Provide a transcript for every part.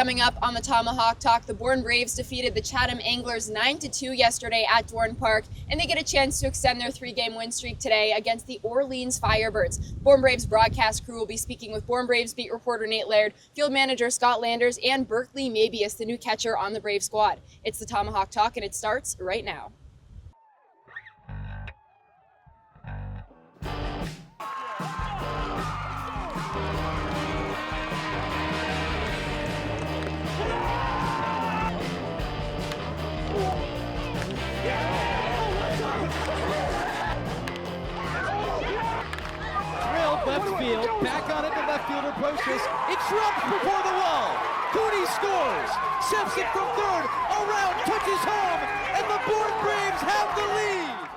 Coming up on the Tomahawk Talk, the Bourne Braves defeated the Chatham Anglers 9-2 yesterday at Dorn Park, and they get a chance to extend their 3-game win streak today against the Orleans Firebirds. Bourne Braves broadcast crew will be speaking with Bourne Braves beat reporter Nate Laird, field manager Scott Landers, and Berkeley Mabius, the new catcher on the Brave squad. It's the Tomahawk Talk, and it starts right now. Left field, back on it, the left fielder approaches. It drops before the wall. Cooney scores, sifts it from third, around, touches home, and the Bourne Braves have the lead.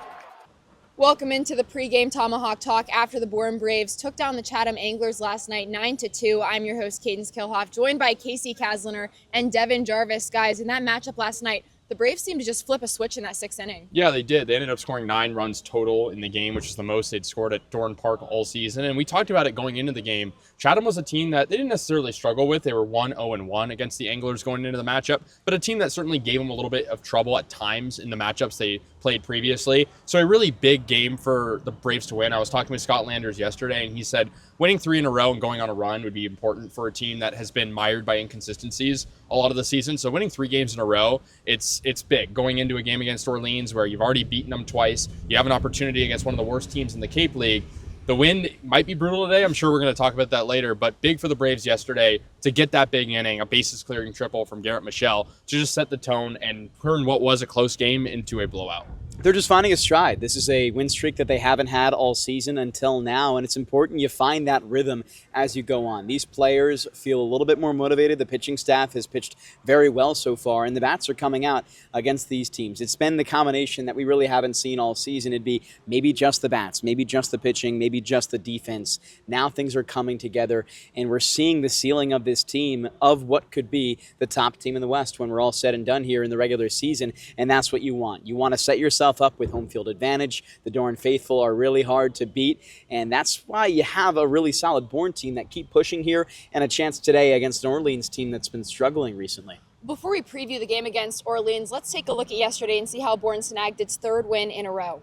Welcome into the pregame Tomahawk Talk after the Bourne Braves took down the Chatham Anglers last night 9-2. I'm your host, Cadence Kilhoff, joined by Casey Kasliner and Devin Jarvis. Guys, in that matchup last night, the Braves seemed to just flip a switch in that 6th inning. Yeah, they did. They ended up scoring 9 runs total in the game, which is the most they'd scored at Dorn Park all season. And we talked about it going into the game. Chatham was a team that they didn't necessarily struggle with. They were 1-0-1 against the Anglers going into the matchup, but a team that certainly gave them a little bit of trouble at times in the matchups they played previously. So a really big game for the Braves to win. I was talking with Scott Landers yesterday, and he said winning 3 in a row and going on a run would be important for a team that has been mired by inconsistencies a lot of the season. So winning 3 games in a row, it's big. Going into a game against Orleans where you've already beaten them twice, you have an opportunity against one of the worst teams in the Cape League. The win might be brutal today. I'm sure we're going to talk about that later, but big for the Braves yesterday to get that big inning, a bases clearing triple from Garrett Michelle to just set the tone and turn what was a close game into a blowout. They're just finding a stride. This is a win streak that they haven't had all season until now, and it's important you find that rhythm as you go on. These players feel a little bit more motivated. The pitching staff has pitched very well so far, and the bats are coming out against these teams. It's been the combination that we really haven't seen all season. It'd be maybe just the bats, maybe just the pitching, maybe just the defense. Now things are coming together, and we're seeing the ceiling of this team of what could be the top team in the West when we're all said and done here in the regular season, and that's what you want. You want to set yourself up with home field advantage. The Dorn faithful are really hard to beat, and that's why you have a really solid Bourne team that keep pushing here and a chance today against an Orleans team that's been struggling recently. Before we preview the game against Orleans, let's take a look at yesterday and see how Bourne snagged its 3rd win in a row.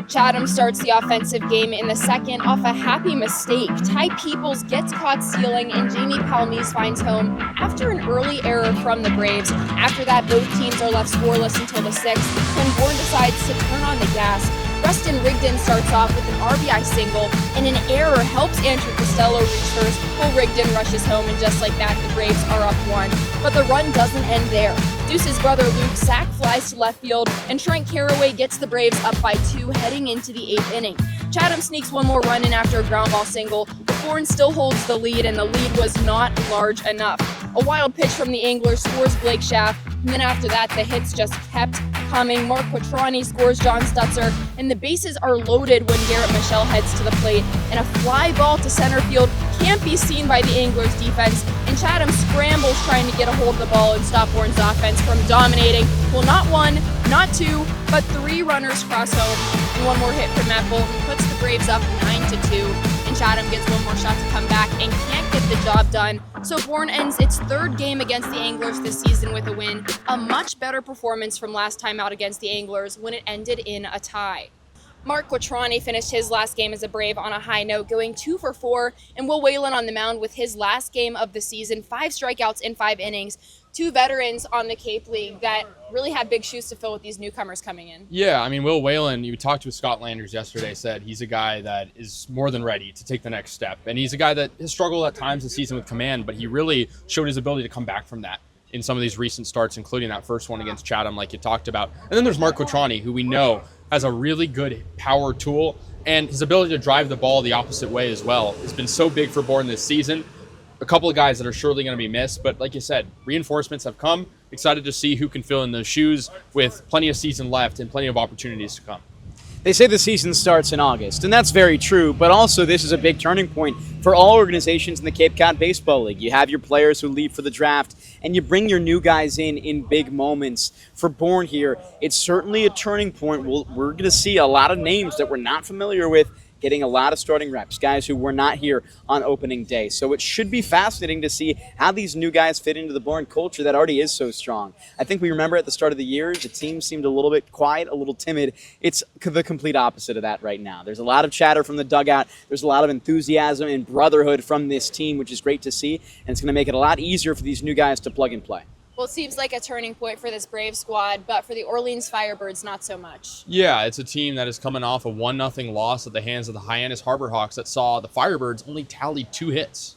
Chatham starts the offensive game in the 2nd off a happy mistake. Ty Peoples gets caught stealing, and Jamie Palmise finds home after an early error from the Braves. After that, both teams are left scoreless until the 6th, when Bourne decides to turn on the gas. Preston Rigdon starts off with an RBI single, and an error helps Andrew Costello reach first, while Rigdon rushes home, and just like that, the Braves are up 1. But the run doesn't end there. Deuce's brother Luke sack flies to left field, and Trent Carraway gets the Braves up by 2 heading into the 8th inning. Chatham sneaks one more run in after a ground ball single, but Bourne still holds the lead, and the lead was not large enough. A wild pitch from the Anglers scores Blake Schaff, and then after that, the hits just kept coming. Mark Quattroni scores John Stutzer, and the bases are loaded when Garrett Michelle heads to the plate, and a fly ball to center field can't be seen by the Anglers defense, and Chatham scrambles trying to get a hold of the ball and stop Bourne's offense from dominating. Well, not 1, not 2, but 3 runners cross home, and one more hit from Matt Bolton puts the Braves up 9-2, and Chatham gets one more shot to come back and can't get the job done. So Bourne ends its 3rd game against the Anglers this season with a win, a much better performance from last time out against the Anglers when it ended in a tie. Mark Quattroni finished his last game as a Brave on a high note, going 2 for 4, and Will Whalen on the mound with his last game of the season, 5 strikeouts in 5 innings. 2 veterans on the Cape League that really have big shoes to fill with these newcomers coming in. Yeah, I mean, Will Whalen, you talked with Scott Landers yesterday, said he's a guy that is more than ready to take the next step. And he's a guy that has struggled at times this season with command, but he really showed his ability to come back from that in some of these recent starts, including that first one against Chatham, like you talked about. And then there's Mark Quattroni, who we know has a really good power tool, and his ability to drive the ball the opposite way as well has been so big for Bourne this season. A couple of guys that are surely going to be missed, but like you said, reinforcements have come. Excited to see who can fill in those shoes with plenty of season left and plenty of opportunities to come. They say the season starts in August, and that's very true, but also this is a big turning point for all organizations in the Cape Cod Baseball League. You have your players who leave for the draft, and you bring your new guys in big moments. For Bourne here, it's certainly a turning point. We're going to see a lot of names that we're not familiar with getting a lot of starting reps, guys who were not here on opening day. So it should be fascinating to see how these new guys fit into the Bourne culture that already is so strong. I think we remember at the start of the year, the team seemed a little bit quiet, a little timid. It's the complete opposite of that right now. There's a lot of chatter from the dugout. There's a lot of enthusiasm and brotherhood from this team, which is great to see. And it's going to make it a lot easier for these new guys to plug and play. Well, it seems like a turning point for this Brave squad, but for the Orleans Firebirds, not so much. Yeah, it's a team that is coming off a 1-0 loss at the hands of the Hyannis Harborhawks that saw the Firebirds only tally 2 hits.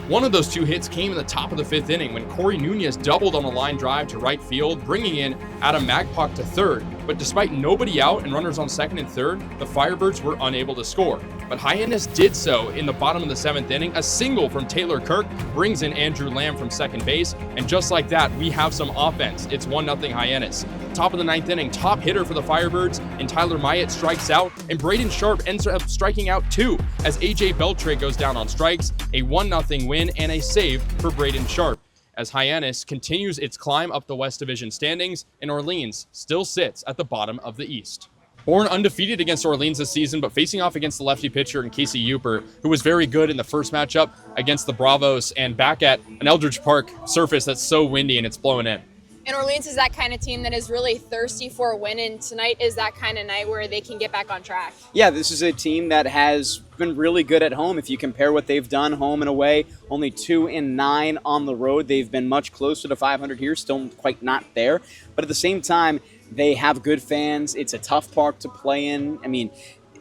One of those 2 hits came in the top of the 5th inning when Corey Nunez doubled on a line drive to right field, bringing in Adam Magpok to third. But despite nobody out and runners on second and third, the Firebirds were unable to score. But Hyannis did so in the bottom of the 7th inning. A single from Taylor Kirk brings in Andrew Lamb from second base. And just like that, we have some offense. It's 1-0 Hyannis. Top of the 9th inning, top hitter for the Firebirds, and Tyler Myatt strikes out, and Braden Sharp ends up striking out too, as AJ Beltre goes down on strikes, a 1-0 win and a save for Braden Sharp, as Hyannis continues its climb up the West Division standings, and Orleans still sits at the bottom of the East. Bourne undefeated against Orleans this season, but facing off against the lefty pitcher in Casey Uper, who was very good in the first matchup against the Bravos, and back at an Eldridge Park surface that's so windy and it's blowing in. And Orleans is that kind of team that is really thirsty for a win, and tonight is that kind of night where they can get back on track. Yeah, this is a team that has been really good at home. If you compare what they've done home and away, only 2-9 on the road. They've been much closer to 500 here, still quite not there. But at the same time, they have good fans. It's a tough park to play in. I mean,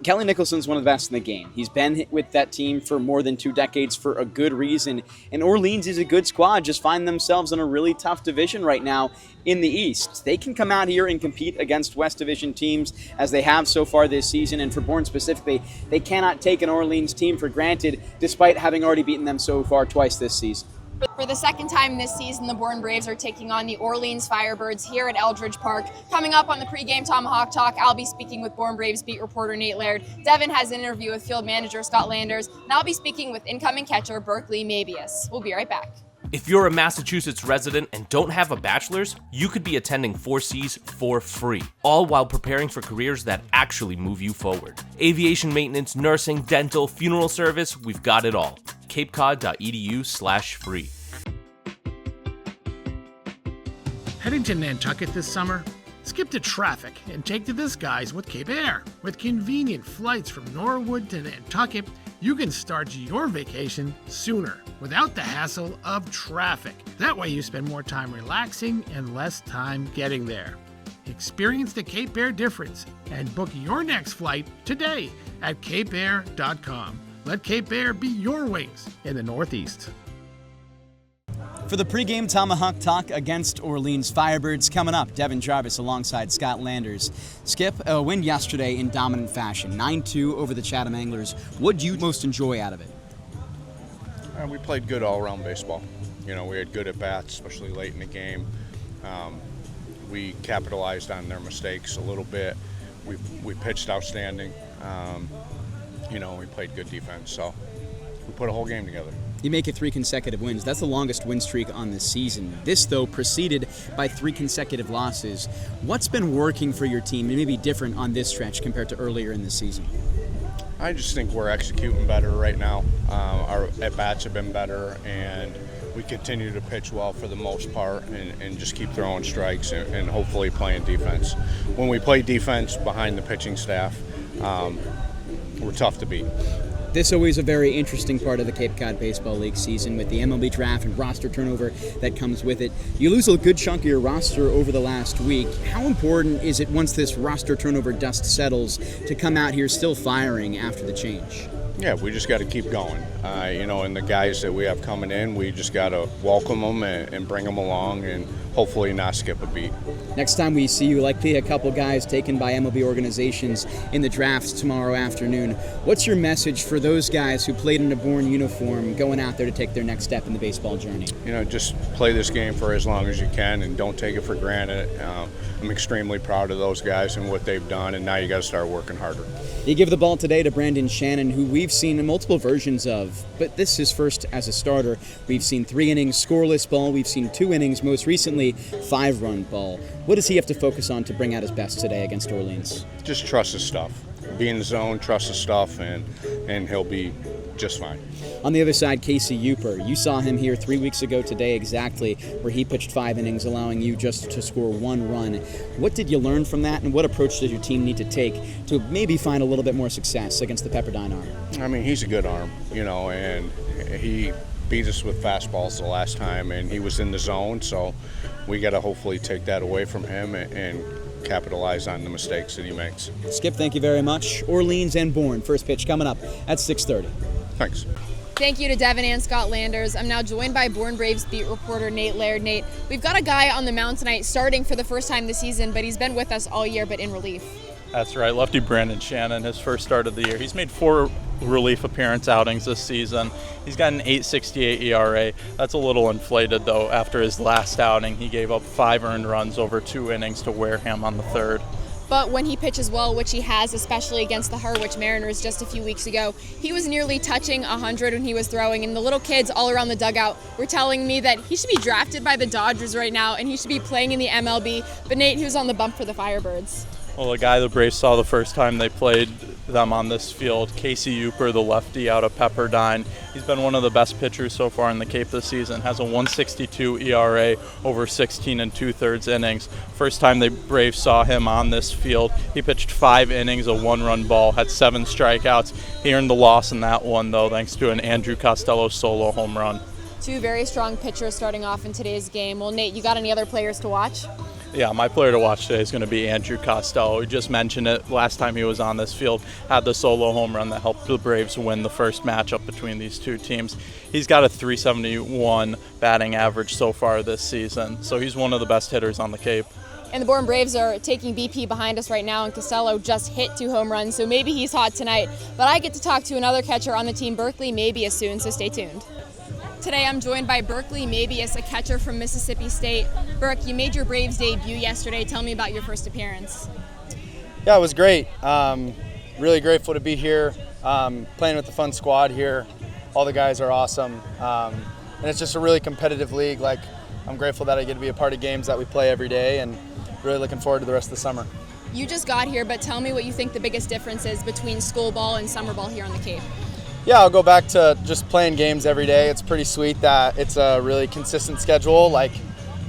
Kelly Nicholson's one of the best in the game. He's been with that team for more than 2 decades for a good reason. And Orleans is a good squad, just find themselves in a really tough division right now in the East. They can come out here and compete against West Division teams as they have so far this season. And for Bourne specifically, they cannot take an Orleans team for granted despite having already beaten them so far twice this season. For the second time this season, the Bourne Braves are taking on the Orleans Firebirds here at Eldridge Park. Coming up on the pregame Tomahawk Talk, I'll be speaking with Bourne Braves beat reporter Nate Laird. Devin has an interview with field manager Scott Landers, and I'll be speaking with incoming catcher Berkeley Mabius. We'll be right back. If you're a Massachusetts resident and don't have a bachelor's, you could be attending 4Cs for free, all while preparing for careers that actually move you forward. Aviation maintenance, nursing, dental, funeral service, we've got it all. capecod.edu/free. Heading to Nantucket this summer? Skip the traffic and take to the skies with Cape Air. With convenient flights from Norwood to Nantucket, you can start your vacation sooner without the hassle of traffic. That way you spend more time relaxing and less time getting there. Experience the Cape Air difference and book your next flight today at capeair.com. Let Cape Air be your wings in the Northeast. For the pregame Tomahawk Talk against Orleans Firebirds, coming up, Devin Jarvis alongside Scott Landers. Skip, a win yesterday in dominant fashion, 9-2 over the Chatham Anglers. What do you most enjoy out of it? We played good all-around baseball. You know, we had good at-bats, especially late in the game. We capitalized on their mistakes a little bit. We pitched outstanding. We played good defense, so we put a whole game together. You make it 3 consecutive wins. That's the longest win streak on this season. This, though, preceded by 3 consecutive losses. What's been working for your team and maybe different on this stretch compared to earlier in the season? I just think we're executing better right now. Our at-bats have been better, and we continue to pitch well for the most part and just keep throwing strikes and hopefully playing defense. When we play defense behind the pitching staff, we're tough to beat. This is always a very interesting part of the Cape Cod Baseball League season with the MLB draft and roster turnover that comes with it. You lose a good chunk of your roster over the last week. How important is it once this roster turnover dust settles to come out here still firing after the change? Yeah, we just got to keep going. And the guys that we have coming in, we just got to welcome them and bring them along and hopefully not skip a beat. Next time we see you, likely a couple guys taken by MLB organizations in the drafts tomorrow afternoon. What's your message for those guys who played in a Bourne uniform going out there to take their next step in the baseball journey? Just play this game for as long as you can and don't take it for granted. I'm extremely proud of those guys and what they've done, and now you got to start working harder. You give the ball today to Brandon Shannon, who we've seen in multiple versions of, but this is first as a starter. We've seen 3 innings scoreless ball. We've seen 2 innings, most recently 5-run ball. What does he have to focus on to bring out his best today against Orleans? Just trust his stuff. be in the zone, trust the stuff, and he'll be just fine. On the other side, Casey Uper. You saw him here 3 weeks ago today exactly, where he pitched 5 innings, allowing you just to score 1 run. What did you learn from that, and what approach does your team need to take to maybe find a little bit more success against the Pepperdine arm? I mean, he's a good arm, and he beat us with fastballs the last time, and he was in the zone, so we got to hopefully take that away from him and capitalize on the mistakes that he makes. Skip, thank you very much. Orleans and Bourne, first pitch coming up at 6:30. Thanks. Thank you to Devin and Scott Landers. I'm now joined by Bourne Braves beat reporter Nate Laird. Nate, we've got a guy on the mound tonight starting for the first time this season, but he's been with us all year, but in relief. That's right, lefty Brandon Shannon, his first start of the year. He's made 4 relief appearance outings this season. He's got an 8.68 ERA. That's a little inflated, though. After his last outing, he gave up 5 earned runs over 2 innings to Wareham on the 3rd. But when he pitches well, which he has, especially against the Harwich Mariners just a few weeks ago, he was nearly touching 100 when he was throwing, and the little kids all around the dugout were telling me that he should be drafted by the Dodgers right now and he should be playing in the MLB. But Nate, he was on the bump for the Firebirds. Well, the guy the Braves saw the first time they played them on this field, Casey Uper, the lefty out of Pepperdine. He's been one of the best pitchers so far in the Cape this season. Has a 1.62 ERA over 16 2/3 innings. First time the Braves saw him on this field, he pitched 5 innings, a 1-run ball, had 7 strikeouts. He earned the loss in that one, though, thanks to an Andrew Costello solo home run. 2 very strong pitchers starting off in today's game. Well, Nate, you got any other players to watch? Yeah, my player to watch today is going to be Andrew Costello. We just mentioned it last time he was on this field, had the solo home run that helped the Braves win the first matchup between these two teams. He's got a 371 batting average so far this season, so he's one of the best hitters on the Cape. And the Bourne Braves are taking BP behind us right now, and Costello just hit 2 home runs, so maybe he's hot tonight. But I get to talk to another catcher on the team, Berkeley Mabius, soon, so stay tuned. Today I'm joined by Berkeley Mabius, a catcher from Mississippi State. Burke, you made your Braves debut yesterday. Tell me about your first appearance. Yeah, it was great. Really grateful to be here, playing with the fun squad here. All the guys are awesome. And it's just a really competitive league. Like, I'm grateful that I get to be a part of games that we play every day, and really looking forward to the rest of the summer. You just got here, but tell me what you think the biggest difference is between school ball and summer ball here on the Cape. Yeah, I'll go back to just playing games every day. It's pretty sweet that it's a really consistent schedule. Like,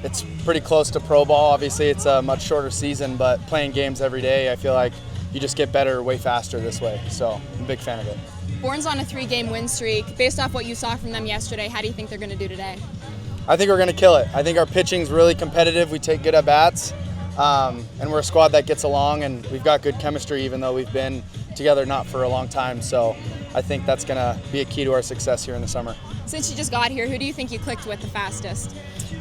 it's pretty close to pro ball. Obviously, it's a much shorter season, but playing games every day, I feel like you just get better way faster this way. So I'm a big fan of it. Bourne's on a 3-game win streak. Based off what you saw from them yesterday, how do you think they're going to do today? I think we're going to kill it. I think our pitching's really competitive. We take good at-bats, and we're a squad that gets along, and we've got good chemistry even though we've been together not for a long time. So I think that's going to be a key to our success here in the summer. Since you just got here, who do you think you clicked with the fastest?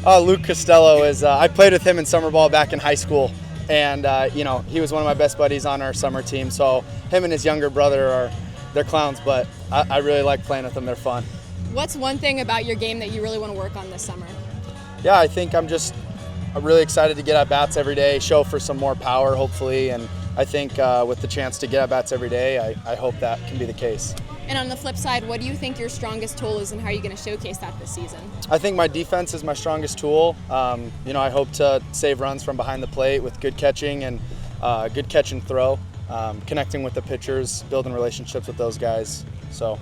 Luke Costello is. I played with him in summer ball back in high school, and he was one of my best buddies on our summer team. So him and his younger brother they're clowns, but I really like playing with them. They're fun. What's one thing about your game that you really want to work on this summer? Yeah, I think I'm really excited to get at bats every day, show for some more power hopefully, and I think with the chance to get at bats every day, I hope that can be the case. And on the flip side, what do you think your strongest tool is, and how are you going to showcase that this season? I think my defense is my strongest tool. I hope to save runs from behind the plate with good catching and good catch and throw, connecting with the pitchers, building relationships with those guys. So.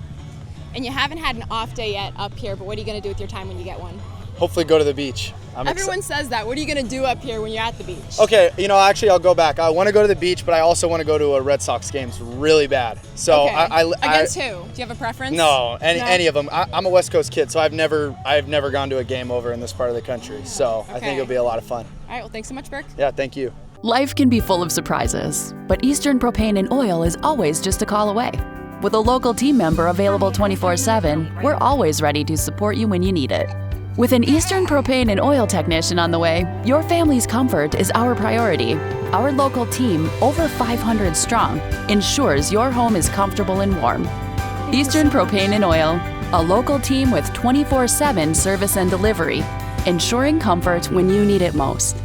And you haven't had an off day yet up here, but what are you going to do with your time when you get one? Hopefully go to the beach. Everyone says that. What are you going to do up here when you're at the beach? Okay, actually I'll go back. I want to go to the beach, but I also want to go to a Red Sox game really bad. So okay. Against who? Do you have a preference? No, any of them. I'm a West Coast kid, so I've never gone to a game over in this part of the country. So okay. I think it'll be a lot of fun. All right, well, thanks so much, Burke. Yeah, thank you. Life can be full of surprises, but Eastern Propane and Oil is always just a call away. With a local team member available 24/7, we're always ready to support you when you need it. With an Eastern Propane and Oil technician on the way, your family's comfort is our priority. Our local team, over 500 strong, ensures your home is comfortable and warm. Eastern Propane and Oil, a local team with 24/7 service and delivery, ensuring comfort when you need it most.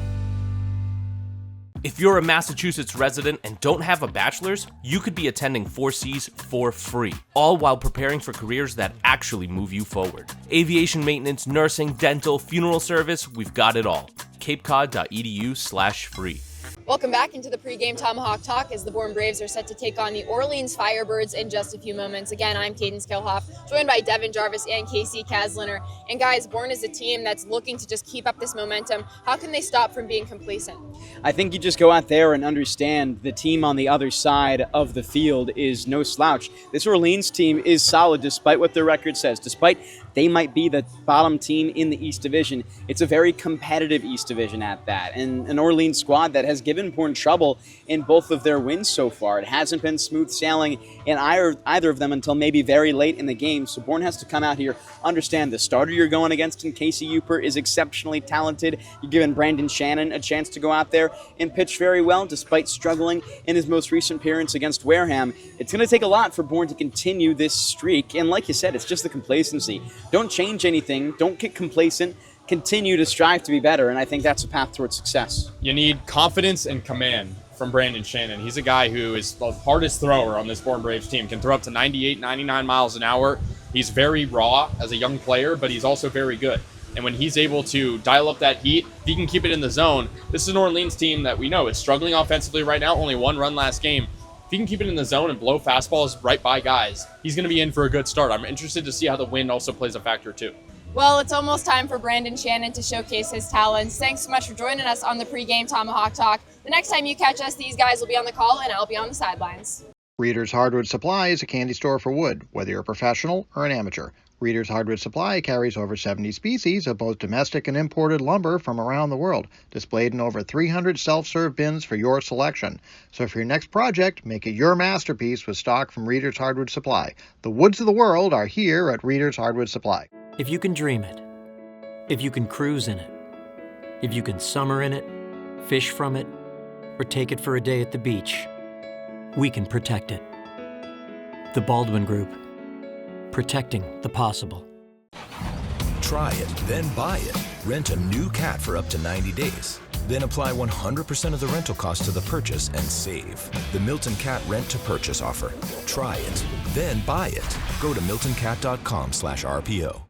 If you're a Massachusetts resident and don't have a bachelor's, you could be attending 4Cs for free, all while preparing for careers that actually move you forward. Aviation maintenance, nursing, dental, funeral service, we've got it all. CapeCod.edu/free. Welcome back into the pregame Tomahawk Talk as the Bourne Braves are set to take on the Orleans Firebirds in just a few moments. Again, I'm Cadence Kilhoff, joined by Devin Jarvis and Casey Kasliner. And guys, Bourne is a team that's looking to just keep up this momentum. How can they stop from being complacent? I think you just go out there and understand the team on the other side of the field is no slouch. This Orleans team is solid despite what their record says. Despite they might be the bottom team in the East Division, it's a very competitive East Division at that. And an Orleans squad that has given Bourne trouble in both of their wins so far. It hasn't been smooth sailing in either of them until maybe very late in the game. So Bourne has to come out here, understand the starter you're going against in Casey Uper is exceptionally talented. You're giving Brandon Shannon a chance to go out there and pitch very well despite struggling in his most recent appearance against Wareham. It's going to take a lot for Bourne to continue this streak. And like you said, it's just the complacency. Don't change anything. Don't get complacent. Continue to strive to be better, and I think that's a path towards success. You need confidence and command from Brandon Shannon. He's a guy who is the hardest thrower on this Bourne Braves team, can throw up to 98, 99 miles an hour. He's very raw as a young player, but he's also very good. And when he's able to dial up that heat, if he can keep it in the zone, this is an Orleans team that we know is struggling offensively right now, only one run last game. If he can keep it in the zone and blow fastballs right by guys, he's going to be in for a good start. I'm interested to see how the wind also plays a factor too. Well, it's almost time for Brandon Shannon to showcase his talents. Thanks so much for joining us on the pregame Tomahawk Talk. The next time you catch us, these guys will be on the call and I'll be on the sidelines. Reader's Hardwood Supply is a candy store for wood, whether you're a professional or an amateur. Reader's Hardwood Supply carries over 70 species of both domestic and imported lumber from around the world, displayed in over 300 self-serve bins for your selection. So for your next project, make it your masterpiece with stock from Reader's Hardwood Supply. The woods of the world are here at Reader's Hardwood Supply. If you can dream it, if you can cruise in it, if you can summer in it, fish from it, or take it for a day at the beach, we can protect it. The Baldwin Group. Protecting the possible. Try it, then buy it. Rent a new cat for up to 90 days. Then apply 100% of the rental cost to the purchase and save. The Milton Cat Rent to Purchase offer. Try it, then buy it. Go to miltoncat.com/RPO.